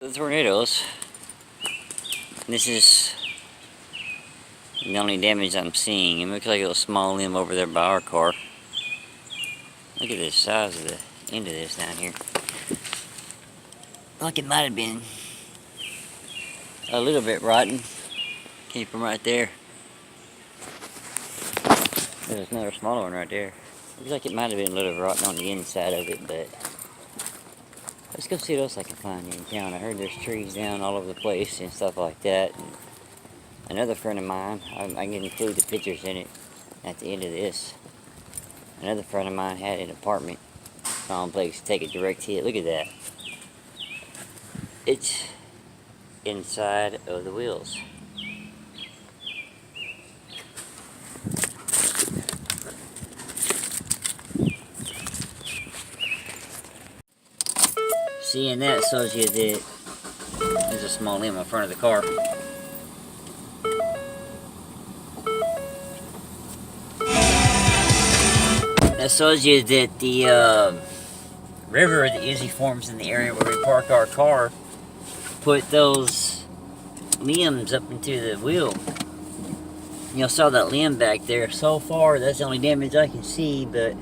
the tornadoes. This is the only damage I'm seeing. It looks like a little small limb over there by our car. Look at the size of the end of this down here. Like it might have been a little bit rotten. Came from right there. There's another smaller one right there. Looks like it might have been a little rotten on the inside of it, but let's go see what else I can find in town. I heard there's trees down all over the place and stuff like that. And another friend of mine, I can include the pictures in it at the end of this. Another friend of mine had an apartment complex, take a direct hit. Look at that. It's inside of the wheels. Seeing that shows you that there's a small limb in front of the car. That shows you that the river that usually forms in the area where we park our car put those limbs up into the wheel. You saw that limb back there. So far, that's the only damage I can see, but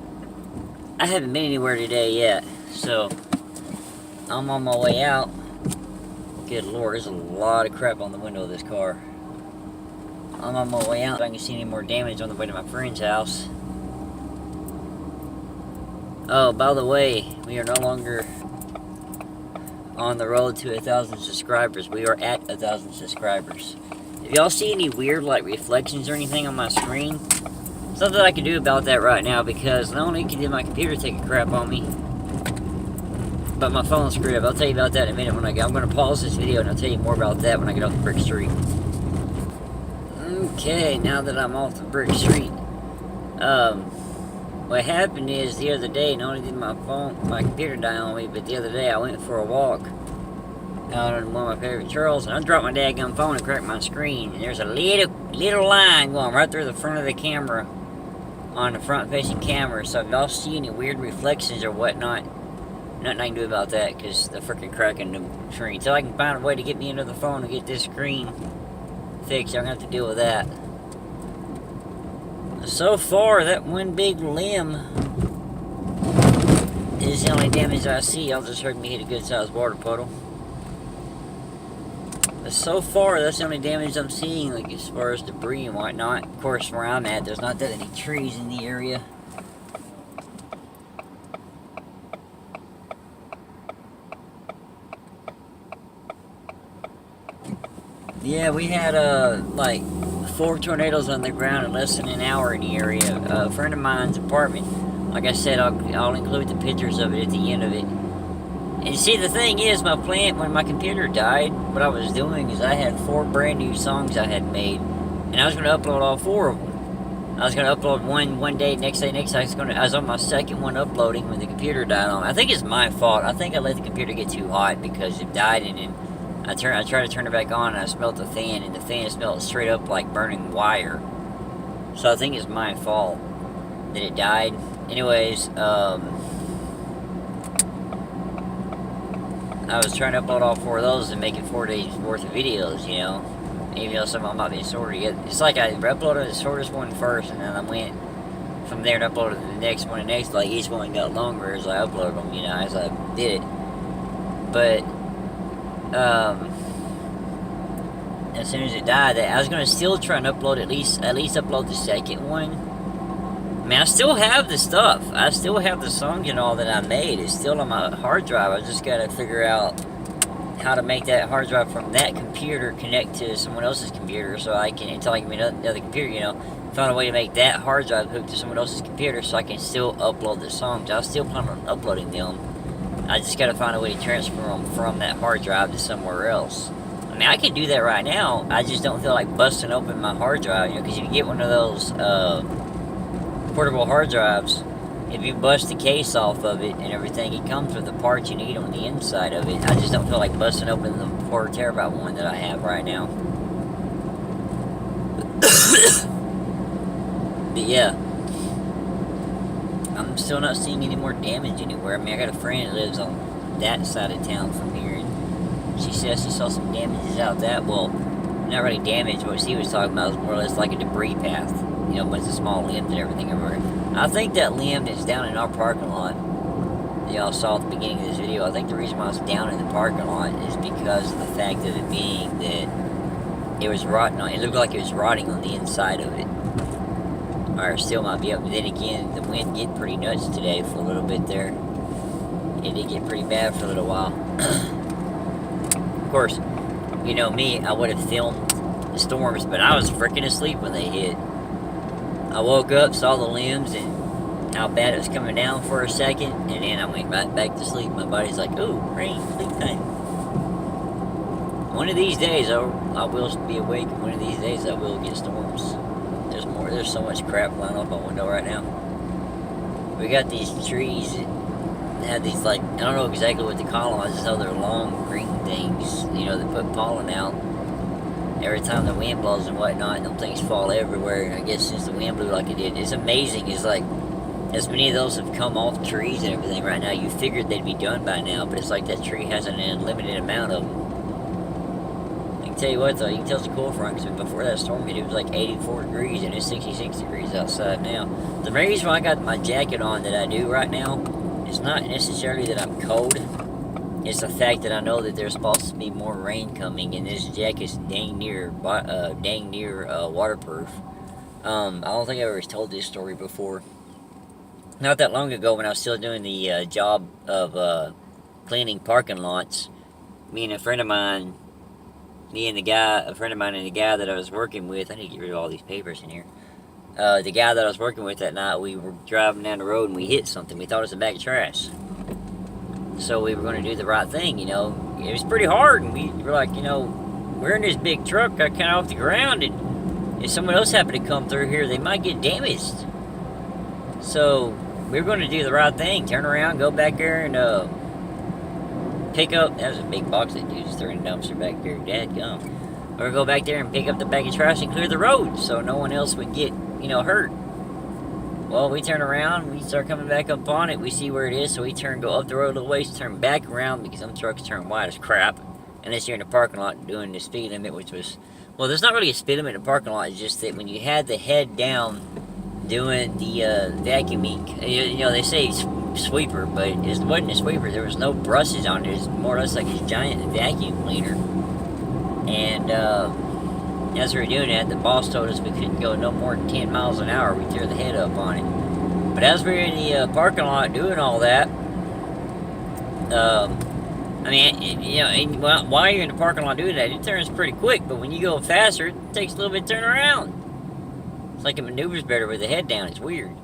I haven't been anywhere today yet, so I'm on my way out. Good Lord, there's a lot of crap on the window of this car. I'm on my way out. If I can see any more damage on the way to my friend's house. Oh, by the way, we are no longer on the road to 1,000 subscribers. We are at 1,000 subscribers. If y'all see any weird like reflections or anything on my screen, something I can do about that right now, because not only did my computer take a crap on me, but my phone's screwed up. I'll tell you about that in a minute when I'm going to pause this video and I'll tell you more about that when I get off the brick street. Okay, now that I'm off the brick street, what happened is the other day, not only did my computer die on me, but the other day I went for a walk out on one of my favorite trails, and I dropped my daggum phone and cracked my screen, and there's a little line going right through the front of the camera, on the front facing camera. So if y'all see any weird reflections or whatnot, nothing I can do about that, because the freaking cracking the screen. So I can find a way to get me into the phone to get this screen fixed. Y'all gonna have to deal with that. So far, that one big limb is the only damage I see. Y'all just heard me hit a good sized water puddle. But so far, that's the only damage I'm seeing, like as far as debris and whatnot. Of course, where I'm at, there's not that many trees in the area. Yeah, we had like 4 tornadoes on the ground in less than an hour in the area. A friend of mine's apartment. Like I said, I'll include the pictures of it at the end of it. And you see, the thing is, when my computer died, what I was doing is I had 4 brand new songs I had made, and I was going to upload all 4 of them. I was going to upload one day, next day. I was on my second one uploading when the computer died on. I think it's my fault. I think I let the computer get too hot because it died, and then I tried to turn it back on, and I smelled the fan, and the fan smelled straight up like burning wire. So I think it's my fault that it died. Anyways, I was trying to upload all 4 of those and make it 4 days worth of videos, you know. Even though some of them might be shorter. It's like I uploaded the shortest one first, and then I went from there and uploaded the next one, and next, like each one got longer as I uploaded them, you know, as I did it. But as soon as it died, I was gonna still try and upload at least upload the second one. I mean, I still have the stuff. I still have the songs and all that I made. It's still on my hard drive. I just gotta figure out how to make that hard drive from that computer connect to someone else's computer, so I can, until I can get another computer, you know, find a way to make that hard drive hook to someone else's computer so I can still upload the songs. I was still planning on uploading them. I just gotta find a way to transfer them from that hard drive to somewhere else. I mean, I can do that right now. I just don't feel like busting open my hard drive, you know, because if you get one of those portable hard drives, if you bust the case off of it and everything, it comes with the parts you need on the inside of it. I just don't feel like busting open the 4 terabyte one that I have right now. But yeah, I'm still not seeing any more damage anywhere. I mean, I got a friend that lives on that side of town from here, and She says she saw some damages out that. Well, not really damage. What she was talking about was more or less like a debris path. You know, a bunch of small limbs and everything everywhere. I think that limb is down in our parking lot. Y'all saw at the beginning of this video. I think the reason why it's down in the parking lot is because of the fact of it being that it was rotting on. It looked like it was rotting on the inside of it. Or it still might be up. But then again, the wind get pretty nuts today for a little bit there. It did get pretty bad for a little while. Of course, you know me, I would have filmed the storms, but I was freaking asleep when they hit. I woke up, saw the limbs, and how bad it was coming down for a second, and then I went right back to sleep. My body's like, ooh, rain, sleep time. One of these days, I will be awake, and one of these days, I will get storms. There's so much crap flying off my window right now. We got these trees that have these, like, I don't know exactly what to call them. I just know they're long green things, you know, that put pollen out. Every time the wind blows and whatnot, them things fall everywhere. And I guess since the wind blew like it did, it's amazing. It's like, as many of those have come off trees and everything right now, you figured they'd be done by now, but it's like that tree has an unlimited amount of them. I can tell you what, though, you can tell it's a cool front, because before that storm hit, it was like 84 degrees, and it's 66 degrees outside now. The reason why I got my jacket on that I do right now, it's not necessarily that I'm cold. It's the fact that I know that there's supposed to be more rain coming, and this jacket's dang near waterproof. I don't think I've ever told this story before. Not that long ago, when I was still doing the job of cleaning parking lots, me and a friend of mine and the guy that I was working with, I need to get rid of all these papers in here. The guy that I was working with that night, we were driving down the road and we hit something. We thought it was a bag of trash. So we were going to do the right thing, you know. It was pretty hard, and we were like, you know, we're in this big truck, got kind of off the ground, and if someone else happened to come through here, they might get damaged. So we were going to do the right thing, turn around, go back there, and pick up, that was a big box that dude just threw in the dumpster back there, dadgum. We were going to go back there and pick up the bag of trash and clear the road, so no one else would get, you know, hurt. Well, we turn around, we start coming back up on it, we see where it is, so we go up the road a little ways, turn back around, because them trucks turn wide as crap, unless you're in the parking lot doing the speed limit, which was, well, there's not really a speed limit in the parking lot, it's just that when you had the head down doing the vacuuming, you know, they say sweeper, but it wasn't a sweeper, there was no brushes on it, it was more or less like a giant vacuum cleaner, and, as we were doing that, the boss told us we couldn't go no more than 10 miles an hour. We'd tear the head up on it. But as we were in the parking lot doing all that, I mean, you know, while you're in the parking lot doing that, it turns pretty quick. But when you go faster, it takes a little bit to turn around. It's like it maneuvers better with the head down. It's weird.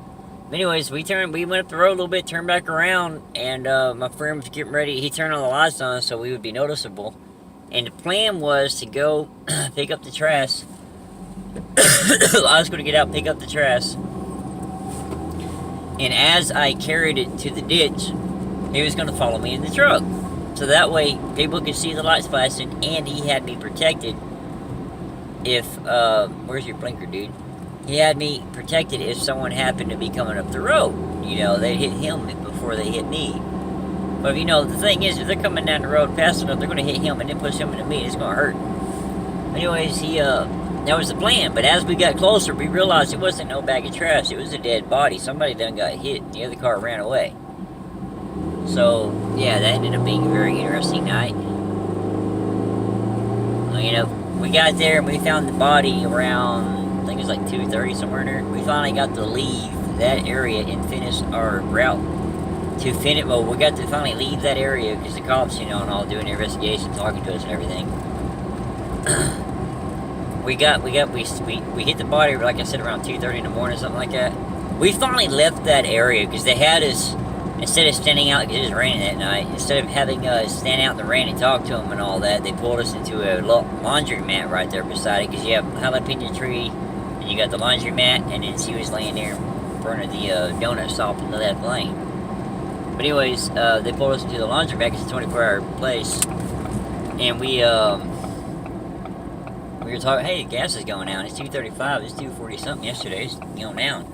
But anyways, we went up the road a little bit, turned back around, and my friend was getting ready. He turned all the lights on so we would be noticeable. And the plan was to go pick up the trash. I was going to get out and pick up the trash. And as I carried it to the ditch, he was going to follow me in the truck. So that way, people could see the lights flashing, and he had me protected if, where's your blinker, dude? He had me protected if someone happened to be coming up the road. You know, they'd hit him before they hit me. But, you know, the thing is, if they're coming down the road fast enough, they're going to hit him and then push him into me, and it's going to hurt. Anyways, that was the plan. But as we got closer, we realized it wasn't no bag of trash. It was a dead body. Somebody done got hit, and the other car ran away. So, yeah, that ended up being a very interesting night. You know, we got there, and we found the body around, I think it was like 2:30, somewhere in there. We finally got to leave that area and finish our route. Well, we got to finally leave that area because the cops, you know, and all doing the investigation, talking to us and everything. we hit the body, like I said, around 2:30 in the morning, something like that. We finally left that area because they had us, instead of standing out, because it was raining that night, instead of having us stand out in the rain and talk to them and all that, they pulled us into a laundromat right there beside it, because you have a jalapeno tree, and you got the laundromat, and then she was laying there in front of the donut shop in the left lane. But anyways, they pulled us into the laundromat because it's a 24-hour place, and we were talking, hey, the gas is going down, it's 2:35, it's 2:40 something yesterday, it's going down.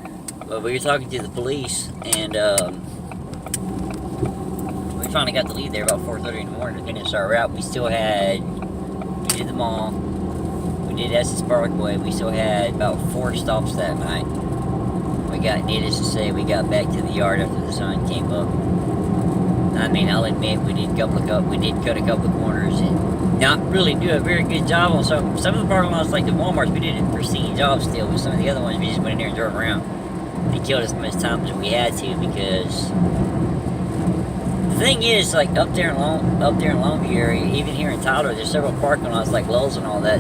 But we were talking to the police, and we we finally got to leave there about 4:30 in the morning to finish our route. We still had, we did the mall, we did Essex Parkway, we still had about 4 stops that night. We got, needless to say, we got back to the yard after the sun came up. I mean, I'll admit, we did cut a couple of corners and not really do a very good job on some of the parking lots, like the Walmarts. We did a pristine job still, but some of the other ones, we just went in there and drove around. They killed as much time as we had to, because the thing is, like up there in Longview area, even here in Tyler, there's several parking lots like Lowe's and all that,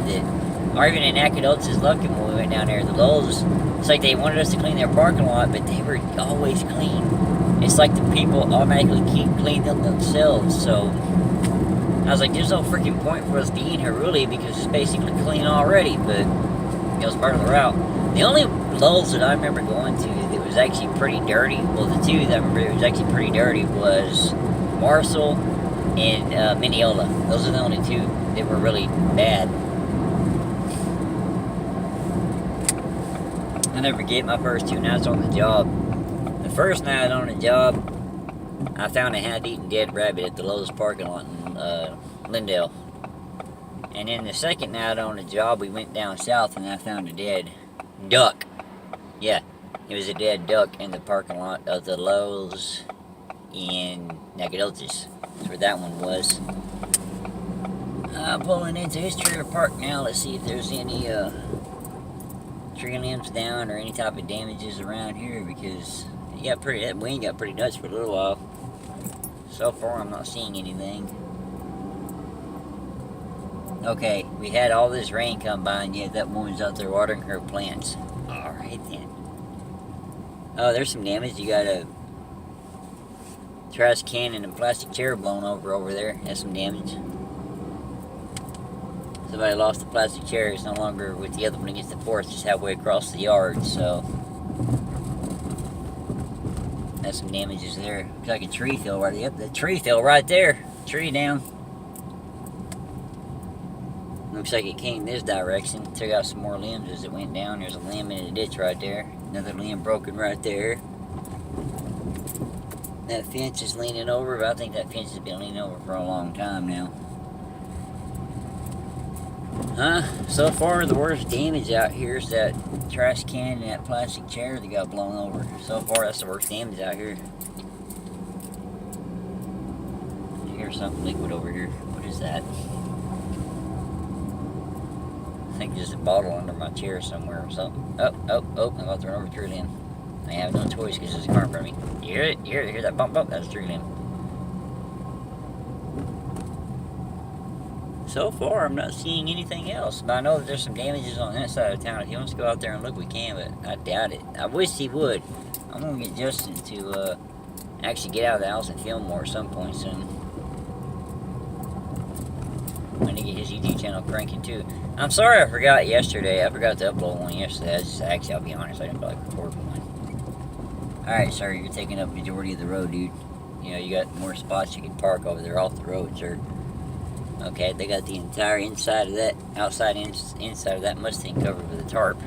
or even in Nacogdoches, Luckin, when we went down there, the Lowe's, it's like they wanted us to clean their parking lot, but they were always clean. It's like the people automatically keep cleaning them themselves. So I was like, there's no freaking point for us being here really, because it's basically clean already. But it was part of the route. The only Lowe's that I remember going to that was actually pretty dirty, well, the two that I remember that was actually pretty dirty was Marshall and Mineola. Those are the only two that were really bad. I never forget my first 2 nights on the job. The first night on the job, I found a half-eaten dead rabbit at the Lowe's parking lot in Lindale. And then the second night on the job, we went down south and I found a dead duck. Yeah, it was a dead duck in the parking lot of the Lowe's in Nacogdoches. That's where that one was. I'm pulling into his trailer park now. Let's see if there's any tree limbs down or any type of damages around here, because that wind got pretty nuts for a little while. So far, I'm not seeing anything. Okay, we had all this rain come by, and yet that woman's out there watering her plants. Alright then. Oh, there's some damage. You got a trash can and a plastic chair blown over there. That's some damage. Somebody lost the plastic chair. It's no longer with the other one against the porch, just halfway across the yard, so that's some damages there. Looks like a tree fell right there. Yep, the tree fell right there. Tree down. Looks like it came this direction. Took out some more limbs as it went down. There's a limb in the ditch right there. Another limb broken right there. That fence is leaning over, but I think that fence has been leaning over for a long time now. So far the worst damage out here is that trash can and that plastic chair that got blown over. So far that's the worst damage out here. I hear something liquid over here. What is that? I think there's a bottle under my chair somewhere or something. Oh, I'm about to run over a tree limb. I have no choice because there's a car in front of me. You hear it? You hear that bump? That's a tree limb. So far, I'm not seeing anything else. But I know that there's some damages on that side of town. If he wants to go out there and look, we can, but I doubt it. I wish he would. I'm going to get Justin to actually get out of the house and film more at some point soon. I'm going to get his YouTube channel cranking too. I'm sorry I forgot yesterday. I forgot to upload one yesterday. I'll be honest, I didn't feel like recording one. Alright, sir, you're taking up the majority of the road, dude. You know, you got more spots you can park over there off the road, sir. Okay, they got the entire inside of that, inside of that Mustang covered with a tarp.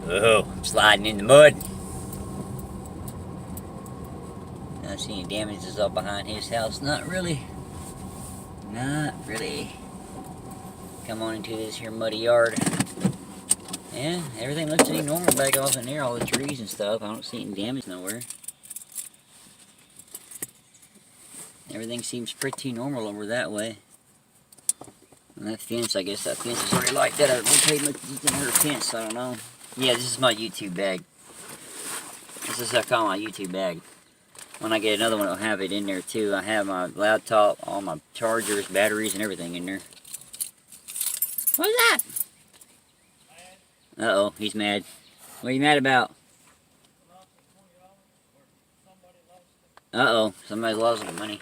Oh, I'm sliding in the mud. Not seeing damages up behind his house. Not really. Not really. Come on into this here muddy yard. Yeah, everything looks pretty normal back off in there, all the trees and stuff. I don't see any damage nowhere. Everything seems pretty normal over that way. And that fence, I guess that fence is already like that. I don't pay much attention to her fence, I don't know. Yeah, this is my YouTube bag. This is what I call my YouTube bag. When I get another one, I'll have it in there too. I have my laptop, all my chargers, batteries, and everything in there. What's that? Uh-oh, he's mad. What are you mad about? Uh-oh, somebody lost the money.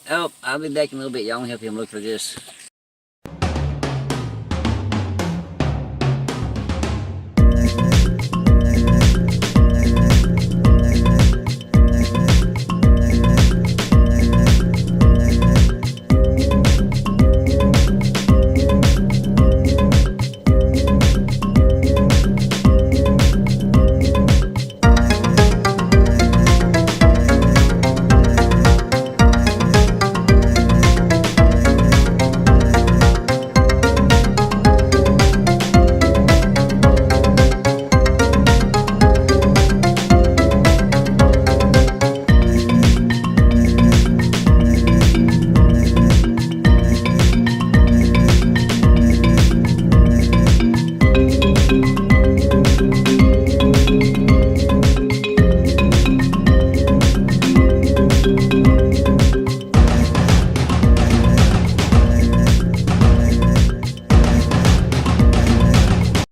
Oh, I'll be back in a little bit. Y'all help him look for this.